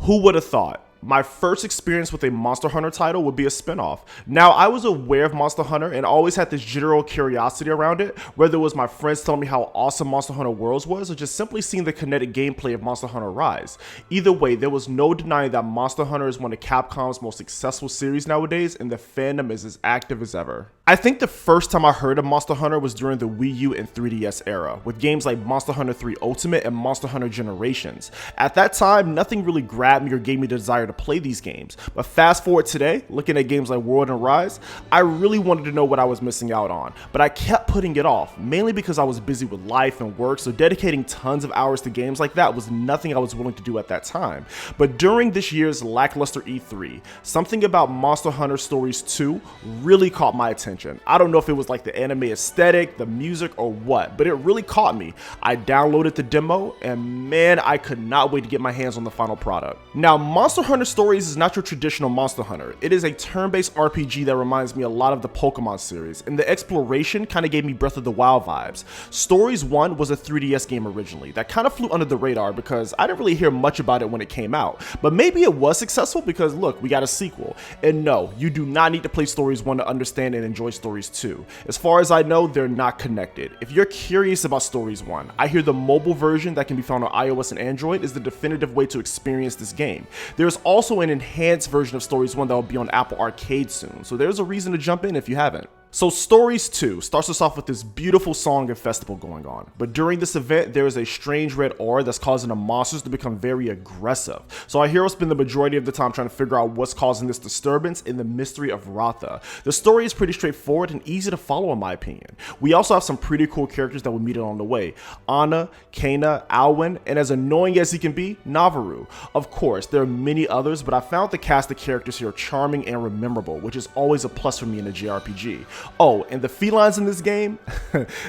Who would have thought? My first experience with a Monster Hunter title would be a spinoff. Now, I was aware of Monster Hunter and always had this general curiosity around it, whether it was my friends telling me how awesome Monster Hunter Worlds was or just simply seeing the kinetic gameplay of Monster Hunter Rise. Either way, there was no denying that Monster Hunter is one of Capcom's most successful series nowadays, and the fandom is as active as ever. I think the first time I heard of Monster Hunter was during the Wii U and 3DS era, with games like Monster Hunter 3 Ultimate and Monster Hunter Generations. At that time, nothing really grabbed me or gave me the desire to play these games, but fast forward today, looking at games like World and Rise, I really wanted to know what I was missing out on, but I kept putting it off, mainly because I was busy with life and work, so dedicating tons of hours to games like that was nothing I was willing to do at that time. But during this year's lackluster E3, something about Monster Hunter Stories 2 really caught my attention. I don't know if it was like the anime aesthetic, the music, or what, but it really caught me. I downloaded the demo, and man, I could not wait to get my hands on the final product. Now, Monster Hunter Stories is not your traditional Monster Hunter. It is a turn-based RPG that reminds me a lot of the Pokemon series, and the exploration kind of gave me Breath of the Wild vibes. Stories 1 was a 3DS game originally that kind of flew under the radar because I didn't really hear much about it when it came out, but maybe it was successful because look, we got a sequel. And no, you do not need to play Stories 1 to understand and enjoy Stories 2. As far as I know, they're not connected. If you're curious about Stories 1, I hear the mobile version that can be found on iOS and Android is the definitive way to experience this game. There's also an enhanced version of Stories 1 that will be on Apple Arcade soon, so there's a reason to jump in if you haven't. So Stories 2 starts us off with this beautiful song and festival going on, but during this event there is a strange red aura that's causing the monsters to become very aggressive. So our heroes spend the majority of the time trying to figure out what's causing this disturbance in the mystery of Ratha. The story is pretty straightforward and easy to follow in my opinion. We also have some pretty cool characters that we meet along the way. Anna, Kana, Alwyn, and as annoying as he can be, Navaru. Of course, there are many others, but I found the cast of characters here charming and memorable, which is always a plus for me in a JRPG. Oh, and the felines in this game,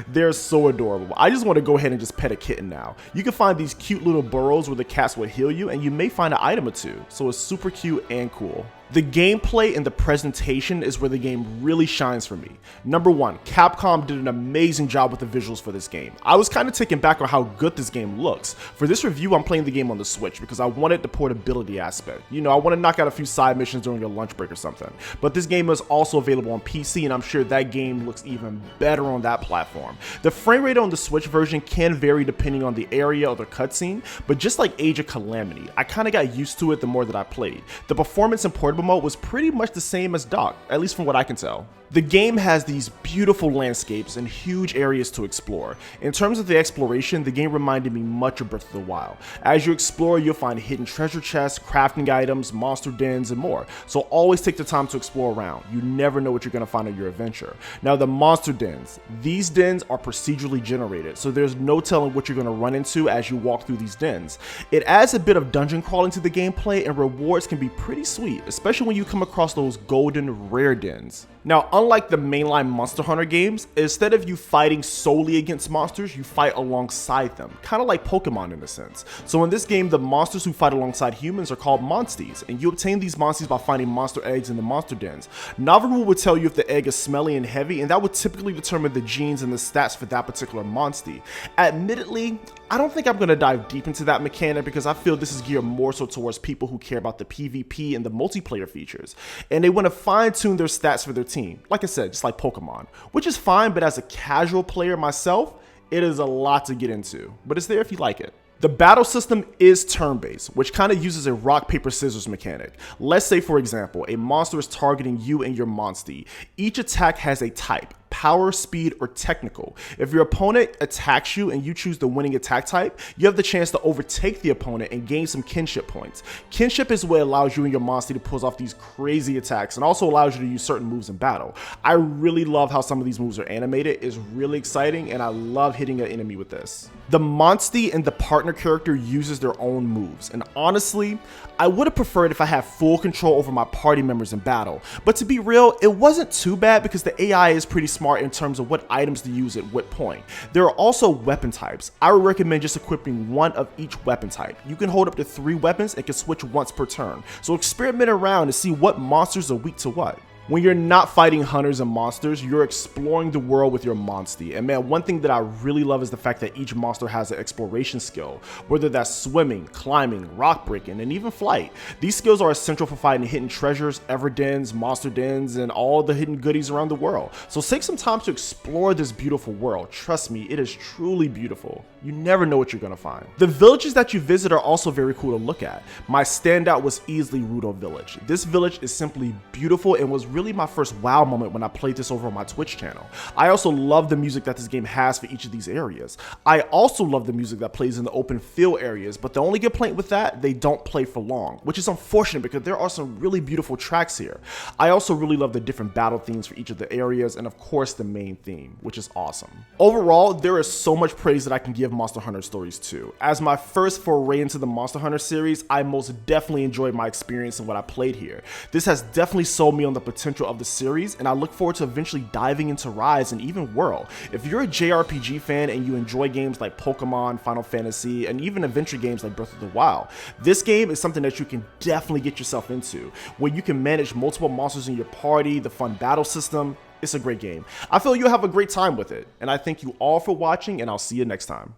they're so adorable. I just want to go ahead and just pet a kitten now. You can find these cute little burrows where the cats will heal you, and you may find an item or two, so it's super cute and cool. The gameplay and the presentation is where the game really shines for me. Number one, Capcom did an amazing job with the visuals for this game. I was kind of taken back on how good this game looks. For this review, I'm playing the game on the Switch because I wanted the portability aspect. You know, I want to knock out a few side missions during a lunch break or something. But this game is also available on PC, and I'm sure that game looks even better on that platform. The frame rate on the Switch version can vary depending on the area or the cutscene, but just like Age of Calamity, I kind of got used to it the more that I played. The performance in portable mode was pretty much the same as dock, at least from what I can tell. The game has these beautiful landscapes and huge areas to explore. In terms of the exploration, the game reminded me much of Breath of the Wild. As you explore, you'll find hidden treasure chests, crafting items, monster dens, and more. So always take the time to explore around. You never know what you're going to find on your adventure. Now the monster dens. These dens are procedurally generated, so there's no telling what you're going to run into as you walk through these dens. It adds a bit of dungeon crawling to the gameplay, and rewards can be pretty sweet, especially when you come across those golden rare dens. Now, unlike the mainline Monster Hunter games, instead of you fighting solely against monsters, you fight alongside them, kind of like Pokemon in a sense. So in this game, the monsters who fight alongside humans are called monsties, and you obtain these monsties by finding monster eggs in the monster dens. Navaru would tell you if the egg is smelly and heavy, and that would typically determine the genes and the stats for that particular monstie. Admittedly, I don't think I'm going to dive deep into that mechanic because I feel this is geared more so towards people who care about the PvP and the multiplayer features, and they want to fine-tune their stats for their team. Like I said, just like Pokemon, which is fine, but as a casual player myself, it is a lot to get into, but it's there if you like it. The battle system is turn-based, which kind of uses a rock, paper, scissors mechanic. Let's say, for example, a monster is targeting you and your monstie. Each attack has a type: power, speed, or technical. If your opponent attacks you and you choose the winning attack type, you have the chance to overtake the opponent and gain some kinship points. Kinship is what allows you and your monster to pull off these crazy attacks and also allows you to use certain moves in battle. I really love how some of these moves are animated. It's really exciting, and I love hitting an enemy with this. The monstie and the partner character uses their own moves, and honestly, I would have preferred if I had full control over my party members in battle, but to be real, it wasn't too bad because the AI is pretty smart in terms of what items to use at what point. There are also weapon types. I would recommend just equipping one of each weapon type. You can hold up to 3 weapons and can switch once per turn, so experiment around to see what monsters are weak to what. When you're not fighting hunters and monsters, you're exploring the world with your monstie. And man, one thing that I really love is the fact that each monster has an exploration skill, whether that's swimming, climbing, rock breaking, and even flight. These skills are essential for fighting hidden treasures, ever dens, monster dens, and all the hidden goodies around the world. So take some time to explore this beautiful world. Trust me, it is truly beautiful. You never know what you're gonna find. The villages that you visit are also very cool to look at. My standout was easily Rudo Village. This village is simply beautiful and was really my first wow moment when I played this over on my Twitch channel. I also love the music that this game has for each of these areas. I also love the music that plays in the open field areas, but the only complaint with that, they don't play for long, which is unfortunate because there are some really beautiful tracks here. I also really love the different battle themes for each of the areas, and of course the main theme, which is awesome. Overall, there is so much praise that I can give Monster Hunter Stories 2. As my first foray into the Monster Hunter series, I most definitely enjoyed my experience and what I played here. This has definitely sold me on the potential of the series, and I look forward to eventually diving into Rise and even World. If you're a JRPG fan and you enjoy games like Pokemon, Final Fantasy, and even adventure games like Breath of the Wild, this game is something that you can definitely get yourself into, where you can manage multiple monsters in your party, the fun battle system. It's a great game. I feel you'll have a great time with it, and I thank you all for watching, and I'll see you next time.